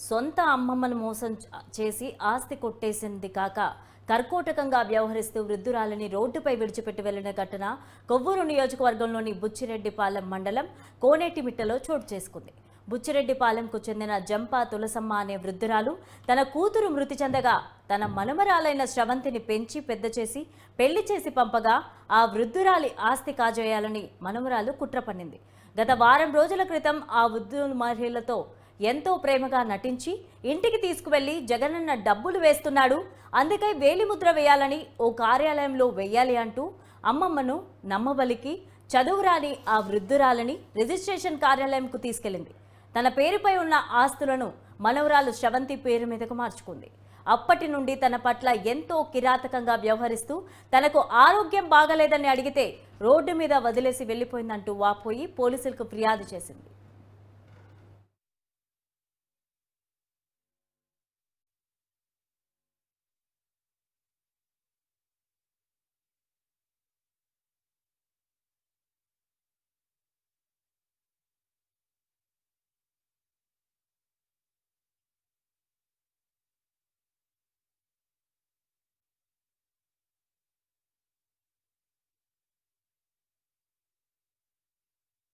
సొంత అమ్మమ్మను మోసం చేసి ఆస్తి కొట్టేసింది కాక కర్కోటకంగా వ్యవహరిస్తూ వృద్ధురాలిని రోడ్డుపై విడిచిపెట్టి వెళ్లిన ఘటన కొవ్వూరు నియోజకవర్గంలోని బుచ్చిరెడ్డిపాలెం మండలం కోనేటిమిట్టలో చోటు చేసుకుంది. బుచ్చిరెడ్డిపాలెంకు చెందిన జంపా తులసమ్మ అనే వృద్ధురాలు తన కూతురు మృతి చెందగా తన మనమరాలైన శ్రవంతిని పెంచి పెద్ద చేసి పెళ్లి చేసి పంపగా ఆ వృద్ధురాలి ఆస్తి కాజేయాలని మనమరాలు కుట్ర పన్నింది. గత వారం రోజుల క్రితం ఆ వృద్ధు మహిళతో ఎంతో ప్రేమగా నటించి ఇంటికి తీసుకువెళ్లి జగనన్న డబ్బులు వేస్తున్నాడు, అందుకై వేలిముద్ర వేయాలని ఓ కార్యాలయంలో వెయ్యాలి అంటూ అమ్మమ్మను నమ్మబలికి చదువురాని ఆ వృద్ధురాలని రిజిస్ట్రేషన్ కార్యాలయంకు తీసుకెళ్లింది. తన పేరుపై ఉన్న ఆస్తులను మనవరాలు శ్రవంతి పేరు మీదకు మార్చుకుంది. అప్పటి నుండి తన పట్ల ఎంతో కిరాతకంగా వ్యవహరిస్తూ తనకు ఆరోగ్యం బాగలేదని అడిగితే రోడ్డు మీద వదిలేసి వెళ్లిపోయిందంటూ వాపోయి పోలీసులకు ఫిర్యాదు చేసింది.